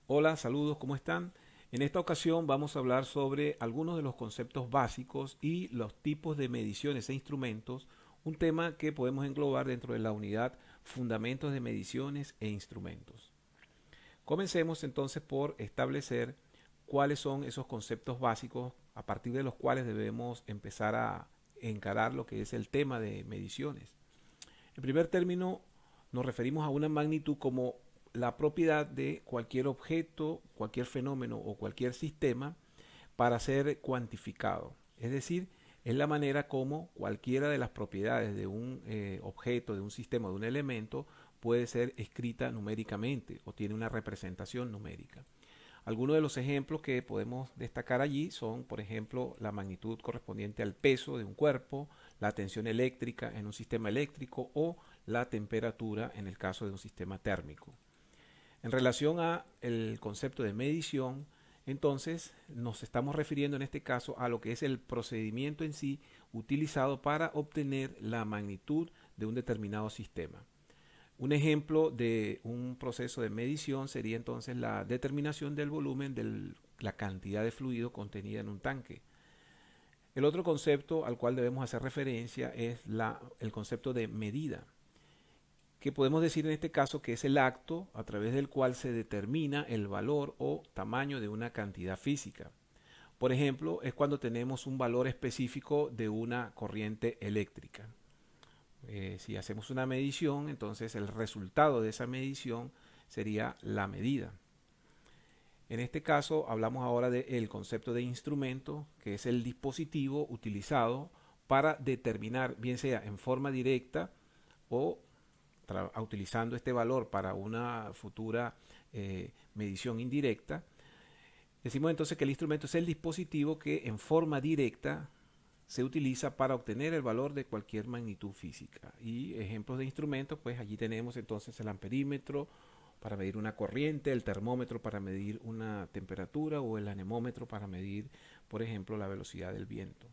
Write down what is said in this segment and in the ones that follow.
Hola, saludos, ¿cómo están? En esta ocasión vamos a hablar sobre algunos de los conceptos básicos y los tipos de mediciones e instrumentos, un tema que podemos englobar dentro de la unidad Fundamentos de Mediciones e Instrumentos. Comencemos entonces por establecer cuáles son esos conceptos básicos a partir de los cuales debemos empezar a encarar lo que es el tema de mediciones. En primer término, nos referimos a una magnitud como la propiedad de cualquier objeto, cualquier fenómeno o cualquier sistema para ser cuantificado. Es decir, es la manera como cualquiera de las propiedades de un objeto, de un sistema, de un elemento, puede ser escrita numéricamente o tiene una representación numérica. Algunos de los ejemplos que podemos destacar allí son, por ejemplo, la magnitud correspondiente al peso de un cuerpo, la tensión eléctrica en un sistema eléctrico o la temperatura en el caso de un sistema térmico. En relación a el concepto de medición, entonces nos estamos refiriendo en este caso a lo que es el procedimiento en sí utilizado para obtener la magnitud de un determinado sistema. Un ejemplo de un proceso de medición sería entonces la determinación del volumen de la cantidad de fluido contenida en un tanque. El otro concepto al cual debemos hacer referencia es el concepto de medida, que podemos decir en este caso que es el acto a través del cual se determina el valor o tamaño de una cantidad física. Por ejemplo, es cuando tenemos un valor específico de una corriente eléctrica. Si hacemos una medición, entonces el resultado de esa medición sería la medida. En este caso hablamos ahora del concepto de instrumento, que es el dispositivo utilizado para determinar, bien sea en forma directa o utilizando este valor para una futura medición indirecta. Decimos entonces que el instrumento es el dispositivo que en forma directa se utiliza para obtener el valor de cualquier magnitud física. Y ejemplos de instrumentos, pues allí tenemos entonces el amperímetro para medir una corriente, el termómetro para medir una temperatura o el anemómetro para medir, por ejemplo, la velocidad del viento.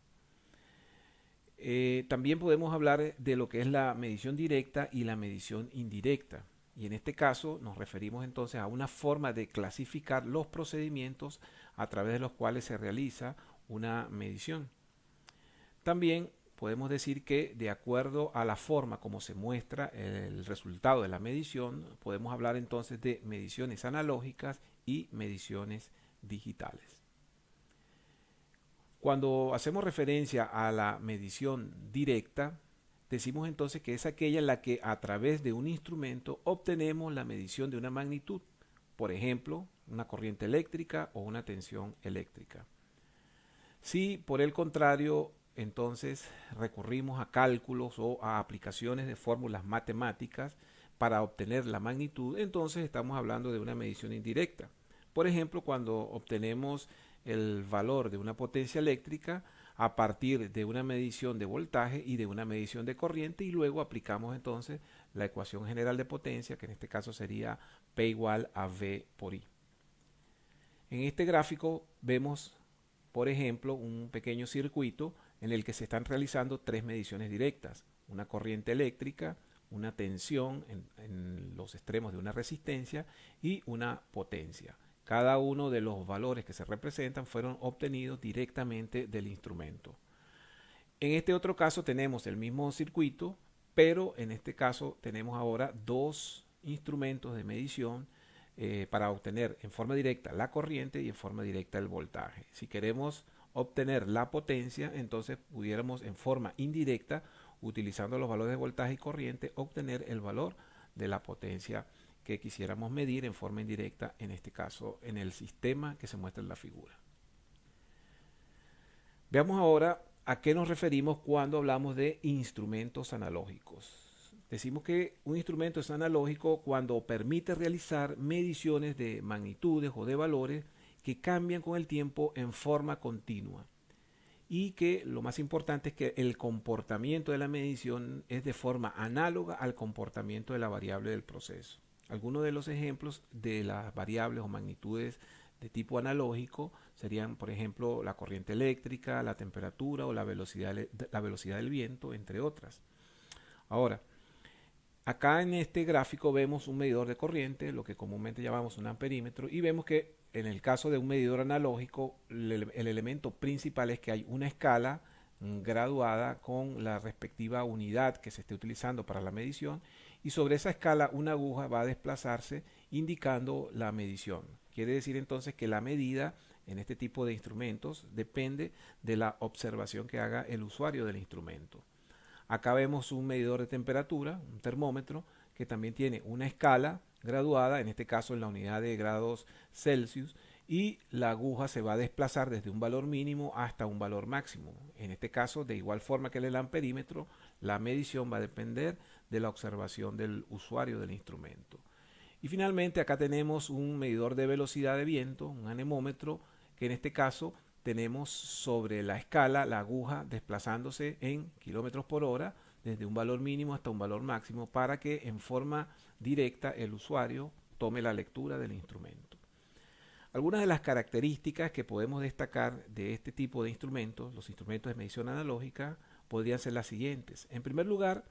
También podemos hablar de lo que es la medición directa y la medición indirecta. Y en este caso nos referimos entonces a una forma de clasificar los procedimientos a través de los cuales se realiza una medición. También podemos decir que de acuerdo a la forma como se muestra el resultado de la medición, podemos hablar entonces de mediciones analógicas y mediciones digitales. Cuando hacemos referencia a la medición directa, decimos entonces que es aquella en la que a través de un instrumento obtenemos la medición de una magnitud, por ejemplo, una corriente eléctrica o una tensión eléctrica. Si por el contrario entonces recurrimos a cálculos o a aplicaciones de fórmulas matemáticas para obtener la magnitud, entonces estamos hablando de una medición indirecta. Por ejemplo, cuando obtenemos el valor de una potencia eléctrica a partir de una medición de voltaje y de una medición de corriente y luego aplicamos entonces la ecuación general de potencia, que en este caso sería P igual a V por I. En este gráfico vemos, por ejemplo, un pequeño circuito en el que se están realizando tres mediciones directas: una corriente eléctrica, una tensión en los extremos de una resistencia y una potencia. Cada uno de los valores que se representan fueron obtenidos directamente del instrumento. En este otro caso tenemos el mismo circuito, pero en este caso tenemos ahora dos instrumentos de medición para obtener en forma directa la corriente y en forma directa el voltaje. Si queremos obtener la potencia, entonces pudiéramos en forma indirecta, utilizando los valores de voltaje y corriente, obtener el valor de la potencia que quisiéramos medir en forma indirecta, en este caso en el sistema que se muestra en la figura. Veamos ahora a qué nos referimos cuando hablamos de instrumentos analógicos. Decimos que un instrumento es analógico cuando permite realizar mediciones de magnitudes o de valores que cambian con el tiempo en forma continua y que lo más importante es que el comportamiento de la medición es de forma análoga al comportamiento de la variable del proceso. Algunos de los ejemplos de las variables o magnitudes de tipo analógico serían, por ejemplo, la corriente eléctrica, la temperatura o la velocidad del viento, entre otras. Ahora, Acá en este gráfico vemos un medidor de corriente, lo que comúnmente llamamos un amperímetro, y vemos que en el caso de un medidor analógico, el elemento principal es que hay una escala graduada con la respectiva unidad que se esté utilizando para la medición, y sobre esa escala una aguja va a desplazarse indicando la medición. Quiere decir entonces que la medida en este tipo de instrumentos depende de la observación que haga el usuario del instrumento. Acá vemos un medidor de temperatura, un termómetro, que también tiene una escala graduada, en este caso en la unidad de grados Celsius, y la aguja se va a desplazar desde un valor mínimo hasta un valor máximo. En este caso, de igual forma que el amperímetro, la medición va a depender de la observación del usuario del instrumento. Y finalmente acá tenemos un medidor de velocidad de viento, un anemómetro, que en este caso tenemos sobre la escala la aguja desplazándose en kilómetros por hora desde un valor mínimo hasta un valor máximo para que en forma directa el usuario tome la lectura del instrumento. Algunas de las características que podemos destacar de este tipo de instrumentos, los instrumentos de medición analógica, podrían ser las siguientes. En primer lugar,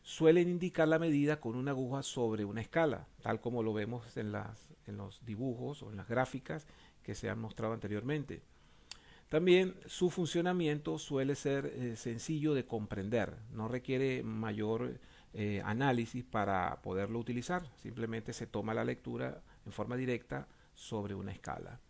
suelen indicar la medida con una aguja sobre una escala, tal como lo vemos en los dibujos o en las gráficas que se han mostrado anteriormente. También su funcionamiento suele ser sencillo de comprender, no requiere mayor análisis para poderlo utilizar, simplemente se toma la lectura en forma directa sobre una escala.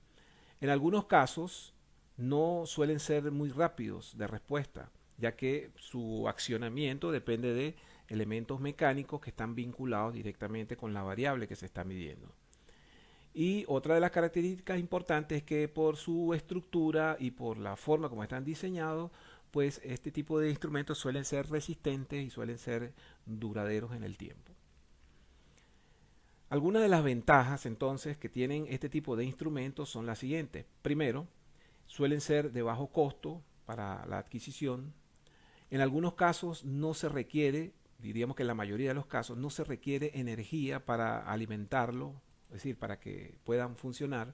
En algunos casos no suelen ser muy rápidos de respuesta, ya que su accionamiento depende de elementos mecánicos que están vinculados directamente con la variable que se está midiendo. Y otra de las características importantes es que por su estructura y por la forma como están diseñados, pues este tipo de instrumentos suelen ser resistentes y suelen ser duraderos en el tiempo. Algunas de las ventajas entonces que tienen este tipo de instrumentos son las siguientes. Primero, suelen ser de bajo costo para la adquisición. En algunos casos no se requiere, diríamos que en la mayoría de los casos, no se requiere energía para alimentarlo, es decir, para que puedan funcionar.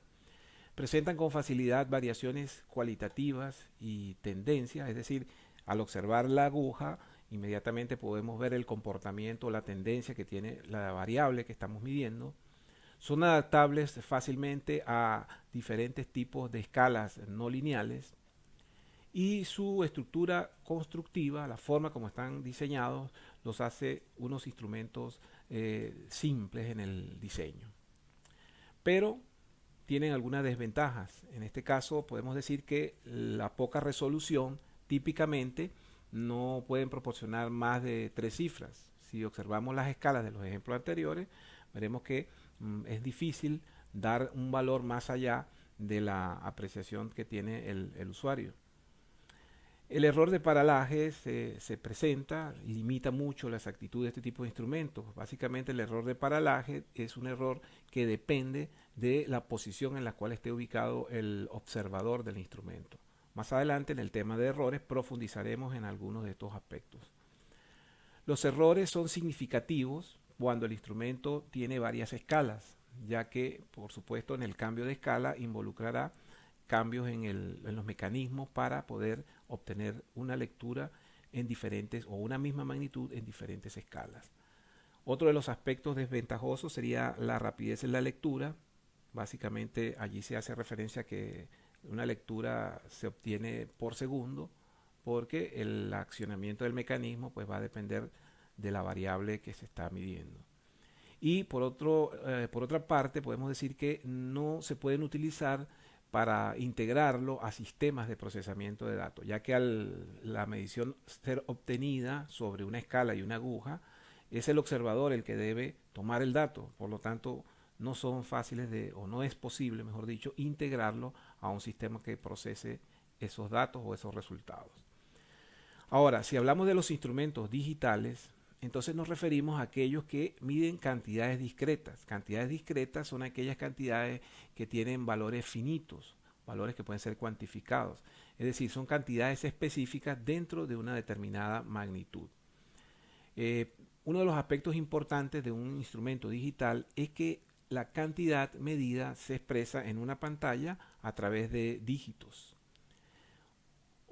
Presentan con facilidad variaciones cualitativas y tendencias, es decir, al observar la aguja, inmediatamente podemos ver el comportamiento, la tendencia que tiene la variable que estamos midiendo. Son adaptables fácilmente a diferentes tipos de escalas no lineales y su estructura constructiva, la forma como están diseñados, los hace unos instrumentos simples en el diseño. Pero tienen algunas desventajas. En este caso podemos decir que la poca resolución típicamente no pueden proporcionar más de 3 cifras. Si observamos las escalas de los ejemplos anteriores, veremos que es difícil dar un valor más allá de la apreciación que tiene el usuario. El error de paralaje se presenta, limita mucho la exactitud de este tipo de instrumentos. Básicamente el error de paralaje es un error que depende de la posición en la cual esté ubicado el observador del instrumento. Más adelante en el tema de errores profundizaremos en algunos de estos aspectos. Los errores son significativos cuando el instrumento tiene varias escalas, ya que por supuesto en el cambio de escala involucrará cambios en los mecanismos para poder obtener una lectura en diferentes o una misma magnitud en diferentes escalas. Otro de los aspectos desventajosos sería la rapidez en la lectura. Básicamente allí se hace referencia a que una lectura se obtiene por segundo porque el accionamiento del mecanismo pues va a depender de la variable que se está midiendo. Y por otra parte podemos decir que no se pueden utilizar para integrarlo a sistemas de procesamiento de datos, ya que al la medición ser obtenida sobre una escala y una aguja, es el observador el que debe tomar el dato, por lo tanto no son fáciles o no es posible, mejor dicho, integrarlo a un sistema que procese esos datos o esos resultados. Ahora, si hablamos de los instrumentos digitales, entonces nos referimos a aquellos que miden cantidades discretas. Cantidades discretas son aquellas cantidades que tienen valores finitos, valores que pueden ser cuantificados. Es decir, son cantidades específicas dentro de una determinada magnitud. Uno de los aspectos importantes de un instrumento digital es que la cantidad medida se expresa en una pantalla a través de dígitos.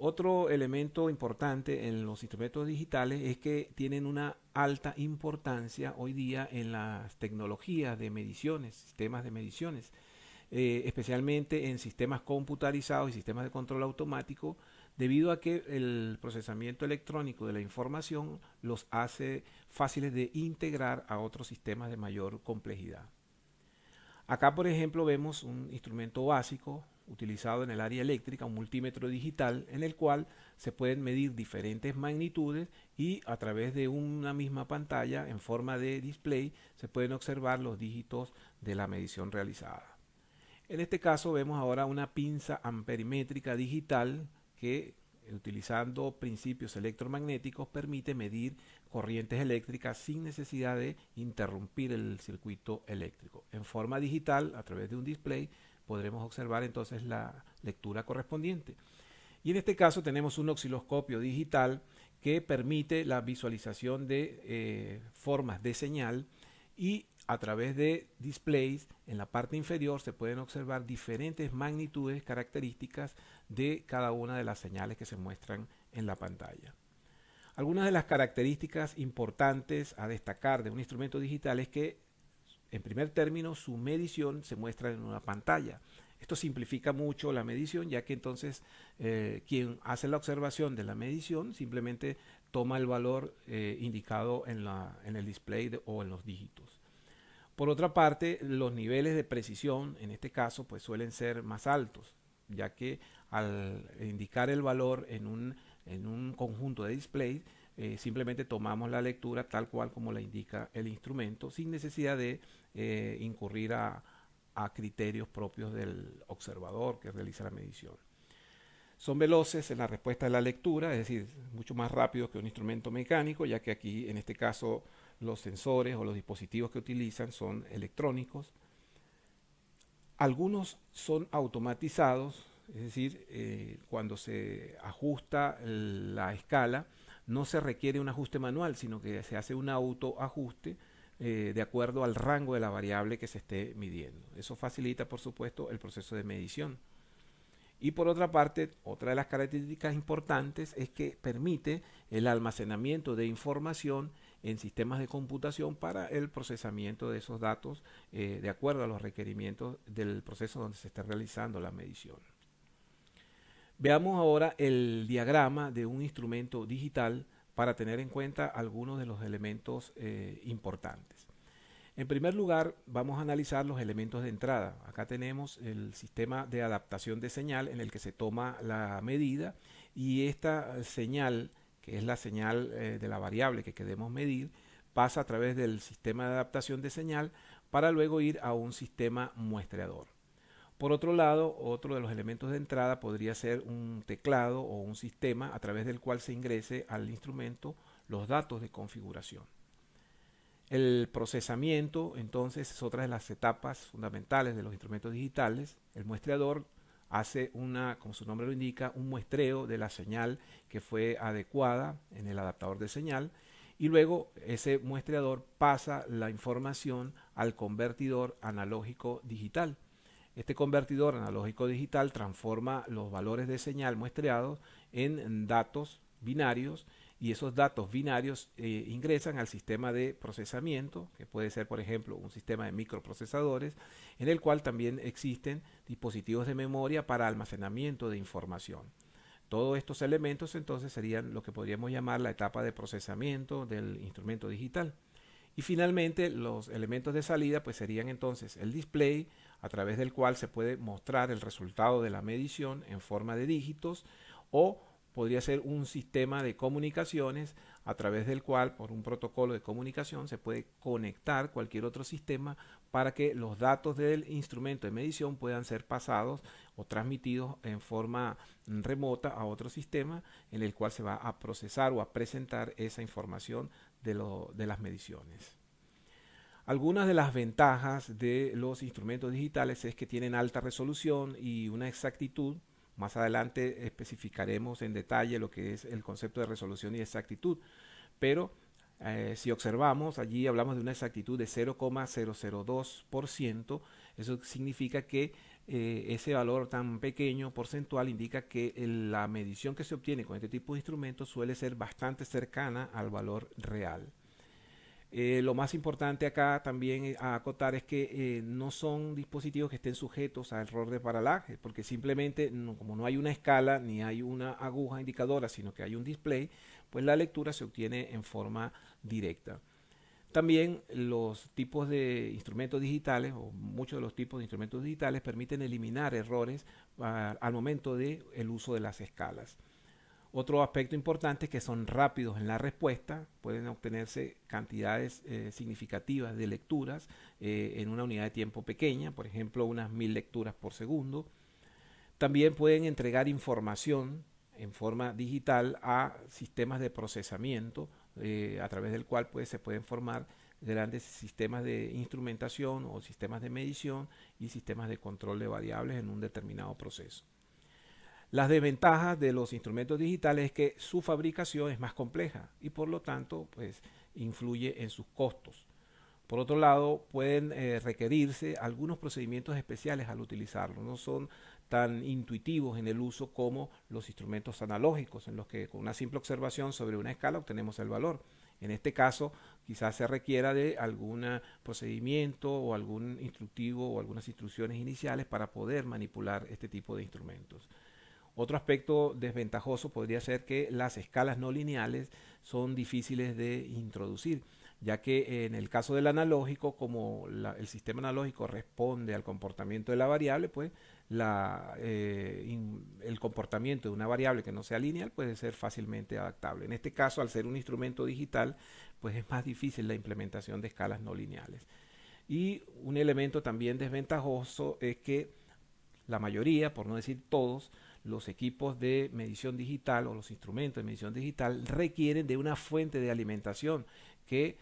Otro elemento importante en los instrumentos digitales es que tienen una alta importancia hoy día en las tecnologías de mediciones, sistemas de mediciones, especialmente en sistemas computarizados y sistemas de control automático, debido a que el procesamiento electrónico de la información los hace fáciles de integrar a otros sistemas de mayor complejidad. Acá, por ejemplo, vemos un instrumento básico utilizado en el área eléctrica, un multímetro digital, en el cual se pueden medir diferentes magnitudes y a través de una misma pantalla en forma de display se pueden observar los dígitos de la medición realizada. En este caso vemos ahora una pinza amperimétrica digital que, utilizando principios electromagnéticos, permite medir corrientes eléctricas sin necesidad de interrumpir el circuito eléctrico. En forma digital, a través de un display, podremos observar entonces la lectura correspondiente. Y en este caso tenemos un osciloscopio digital que permite la visualización de formas de señal, y a través de displays en la parte inferior se pueden observar diferentes magnitudes características de cada una de las señales que se muestran en la pantalla. Algunas de las características importantes a destacar de un instrumento digital es que, en primer término, su medición se muestra en una pantalla. Esto simplifica mucho la medición, ya que entonces quien hace la observación de la medición simplemente toma el valor indicado en el display o en los dígitos. Por otra parte, los niveles de precisión en este caso pues suelen ser más altos, ya que al indicar el valor en un conjunto de displays, simplemente tomamos la lectura tal cual como la indica el instrumento, sin necesidad de incurrir a criterios propios del observador que realiza la medición. Son veloces en la respuesta de la lectura, es decir, mucho más rápido que un instrumento mecánico, ya que aquí en este caso los sensores o los dispositivos que utilizan son electrónicos. Algunos son automatizados, es decir, cuando se ajusta la escala no se requiere un ajuste manual, sino que se hace un autoajuste de acuerdo al rango de la variable que se esté midiendo. Eso facilita, por supuesto, el proceso de medición. Y por otra parte, otra de las características importantes es que permite el almacenamiento de información en sistemas de computación para el procesamiento de esos datos de acuerdo a los requerimientos del proceso donde se está realizando la medición. Veamos ahora el diagrama de un instrumento digital para tener en cuenta algunos de los elementos importantes. En primer lugar, vamos a analizar los elementos de entrada. Acá tenemos el sistema de adaptación de señal en el que se toma la medida, y esta señal, que es la señal de la variable que queremos medir, pasa a través del sistema de adaptación de señal para luego ir a un sistema muestreador. Por otro lado, otro de los elementos de entrada podría ser un teclado o un sistema a través del cual se ingrese al instrumento los datos de configuración. El procesamiento, entonces, es otra de las etapas fundamentales de los instrumentos digitales. El muestreador hace como su nombre lo indica, un muestreo de la señal que fue adecuada en el adaptador de señal, y luego ese muestreador pasa la información al convertidor analógico digital. Este convertidor analógico digital transforma los valores de señal muestreados en datos binarios, y esos datos binarios ingresan al sistema de procesamiento, que puede ser, por ejemplo, un sistema de microprocesadores, en el cual también existen dispositivos de memoria para almacenamiento de información. Todos estos elementos entonces serían lo que podríamos llamar la etapa de procesamiento del instrumento digital. Y finalmente los elementos de salida pues serían entonces el display, a través del cual se puede mostrar el resultado de la medición en forma de dígitos, o podría ser un sistema de comunicaciones a través del cual, por un protocolo de comunicación, se puede conectar cualquier otro sistema para que los datos del instrumento de medición puedan ser pasados o transmitidos en forma remota a otro sistema en el cual se va a procesar o a presentar esa información de las mediciones. Algunas de las ventajas de los instrumentos digitales es que tienen alta resolución y una exactitud. Más adelante especificaremos en detalle lo que es el concepto de resolución y exactitud, pero si observamos, allí hablamos de una exactitud de 0,002%, Eso significa que ese valor tan pequeño porcentual indica que la medición que se obtiene con este tipo de instrumentos suele ser bastante cercana al valor real. Lo más importante acá también a acotar es que no son dispositivos que estén sujetos a error de paralaje, porque simplemente como no hay una escala ni hay una aguja indicadora, sino que hay un display, pues la lectura se obtiene en forma directa. También los tipos de instrumentos digitales, o muchos de los tipos de instrumentos digitales, permiten eliminar errores al momento del uso de las escalas. Otro aspecto importante es que son rápidos en la respuesta, pueden obtenerse cantidades significativas de lecturas en una unidad de tiempo pequeña, por ejemplo unas 1000 lecturas por segundo. También pueden entregar información en forma digital a sistemas de procesamiento a través del cual pues, se pueden formar grandes sistemas de instrumentación o sistemas de medición y sistemas de control de variables en un determinado proceso. Las desventajas de los instrumentos digitales es que su fabricación es más compleja y por lo tanto pues, influye en sus costos. Por otro lado, pueden requerirse algunos procedimientos especiales al utilizarlo. No son tan intuitivos en el uso como los instrumentos analógicos, en los que con una simple observación sobre una escala obtenemos el valor. En este caso, quizás se requiera de algún procedimiento o algún instructivo o algunas instrucciones iniciales para poder manipular este tipo de instrumentos. Otro aspecto desventajoso podría ser que las escalas no lineales son difíciles de introducir, ya que en el caso del analógico, como el sistema analógico responde al comportamiento de la variable, pues el comportamiento de una variable que no sea lineal puede ser fácilmente adaptable. En este caso, al ser un instrumento digital, pues es más difícil la implementación de escalas no lineales. Y un elemento también desventajoso es que la mayoría, por no decir todos, los equipos de medición digital o los instrumentos de medición digital requieren de una fuente de alimentación que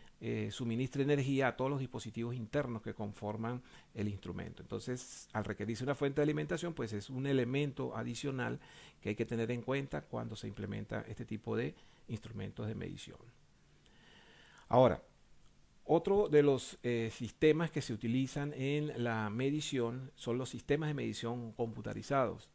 suministre energía a todos los dispositivos internos que conforman el instrumento. Entonces, al requerirse una fuente de alimentación, pues es un elemento adicional que hay que tener en cuenta cuando se implementa este tipo de instrumentos de medición. Ahora, otro de los sistemas que se utilizan en la medición son los sistemas de medición computarizados.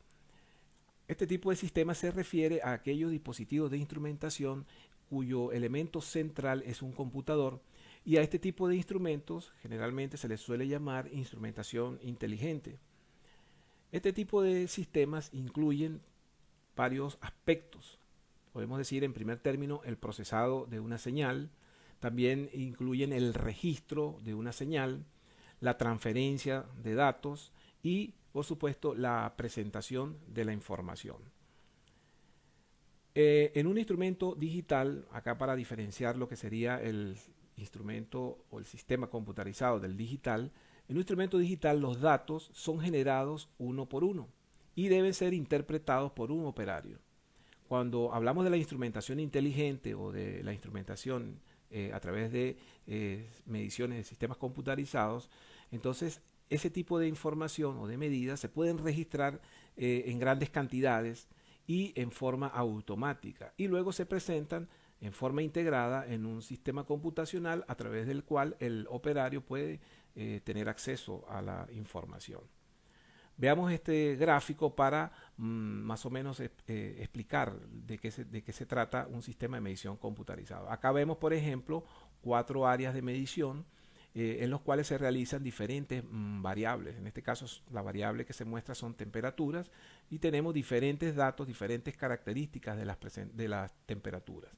Este tipo de sistema se refiere a aquellos dispositivos de instrumentación cuyo elemento central es un computador, y a este tipo de instrumentos generalmente se les suele llamar instrumentación inteligente. Este tipo de sistemas incluyen varios aspectos. Podemos decir en primer término el procesado de una señal, también incluyen el registro de una señal, la transferencia de datos y por supuesto la presentación de la información. En un instrumento digital, acá para diferenciar lo que sería el instrumento o el sistema computarizado del digital, en un instrumento digital los datos son generados uno por uno y deben ser interpretados por un operario. Cuando hablamos de la instrumentación inteligente o de la instrumentación a través de mediciones de sistemas computarizados, entonces ese tipo de información o de medidas se pueden registrar en grandes cantidades y en forma automática, y luego se presentan en forma integrada en un sistema computacional a través del cual el operario puede tener acceso a la información. Veamos este gráfico para más o menos explicar de qué se trata un sistema de medición computarizado. Acá vemos, por ejemplo, 4 áreas de medición en los cuales se realizan diferentes variables. En este caso, la variable que se muestra son temperaturas y tenemos diferentes datos, diferentes características de las temperaturas.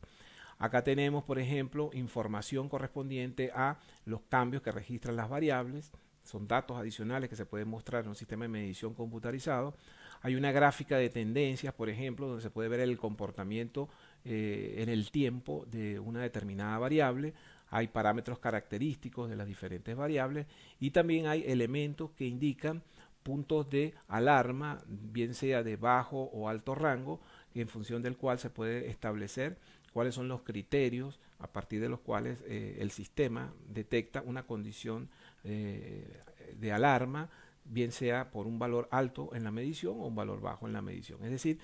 Acá tenemos, por ejemplo, información correspondiente a los cambios que registran las variables. Son datos adicionales que se pueden mostrar en un sistema de medición computarizado. Hay una gráfica de tendencias, por ejemplo, donde se puede ver el comportamiento en el tiempo de una determinada variable. Hay parámetros característicos de las diferentes variables y también hay elementos que indican puntos de alarma, bien sea de bajo o alto rango, en función del cual se puede establecer cuáles son los criterios a partir de los cuales el sistema detecta una condición de alarma, bien sea por un valor alto en la medición o un valor bajo en la medición. Es decir,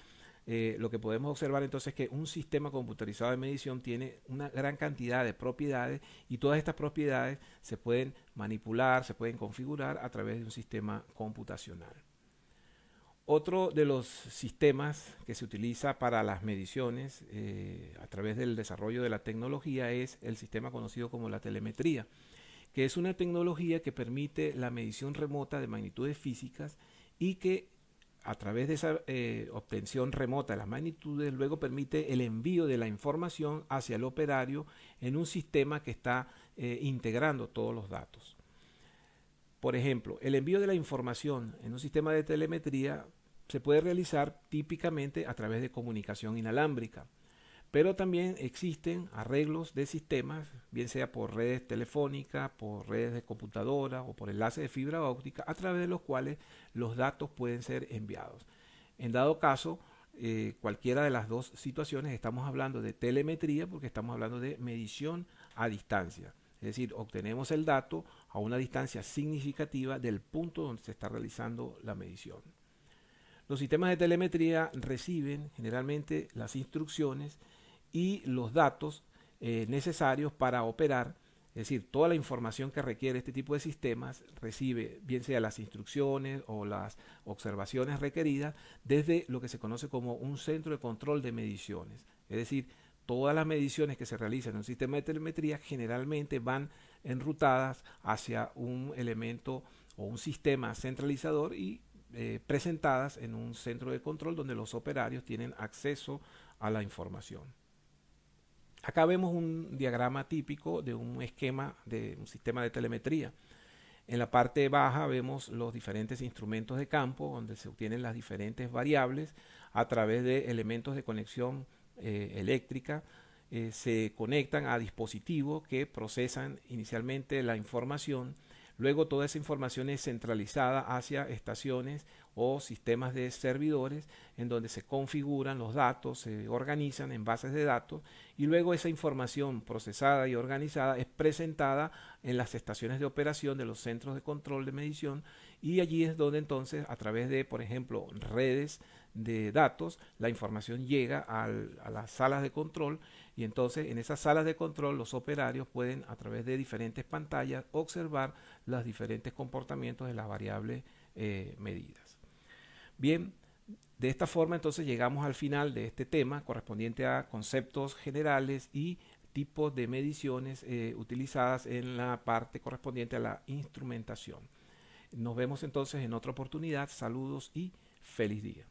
lo que podemos observar entonces es que un sistema computarizado de medición tiene una gran cantidad de propiedades y todas estas propiedades se pueden manipular, se pueden configurar a través de un sistema computacional. Otro de los sistemas que se utiliza para las mediciones a través del desarrollo de la tecnología es el sistema conocido como la telemetría, que es una tecnología que permite la medición remota de magnitudes físicas y que a través de esa obtención remota de las magnitudes luego permite el envío de la información hacia el operario en un sistema que está integrando todos los datos. Por ejemplo, el envío de la información en un sistema de telemetría se puede realizar típicamente a través de comunicación inalámbrica, pero también existen arreglos de sistemas, bien sea por redes telefónicas, por redes de computadora o por enlaces de fibra óptica, a través de los cuales los datos pueden ser enviados. En dado caso, cualquiera de las dos situaciones, estamos hablando de telemetría porque estamos hablando de medición a distancia. Es decir, obtenemos el dato a una distancia significativa del punto donde se está realizando la medición. Los sistemas de telemetría reciben generalmente las instrucciones y los datos necesarios para operar, es decir, toda la información que requiere este tipo de sistemas recibe bien sea las instrucciones o las observaciones requeridas desde lo que se conoce como un centro de control de mediciones. Es decir, todas las mediciones que se realizan en un sistema de telemetría generalmente van enrutadas hacia un elemento o un sistema centralizador y presentadas en un centro de control donde los operarios tienen acceso a la información. Acá vemos un diagrama típico de un esquema de un sistema de telemetría. En la parte baja vemos los diferentes instrumentos de campo donde se obtienen las diferentes variables a través de elementos de conexión eléctrica. Se conectan a dispositivos que procesan inicialmente la información. Luego toda esa información es centralizada hacia estaciones o sistemas de servidores en donde se configuran los datos, se organizan en bases de datos y luego esa información procesada y organizada es presentada en las estaciones de operación de los centros de control de medición y allí es donde entonces a través de, por ejemplo, redes de datos, la información llega a las salas de control y entonces en esas salas de control los operarios pueden a través de diferentes pantallas observar los diferentes comportamientos de las variables medidas. Bien, de esta forma entonces llegamos al final de este tema correspondiente a conceptos generales y tipos de mediciones utilizadas en la parte correspondiente a la instrumentación. Nos vemos entonces en otra oportunidad. Saludos y feliz día.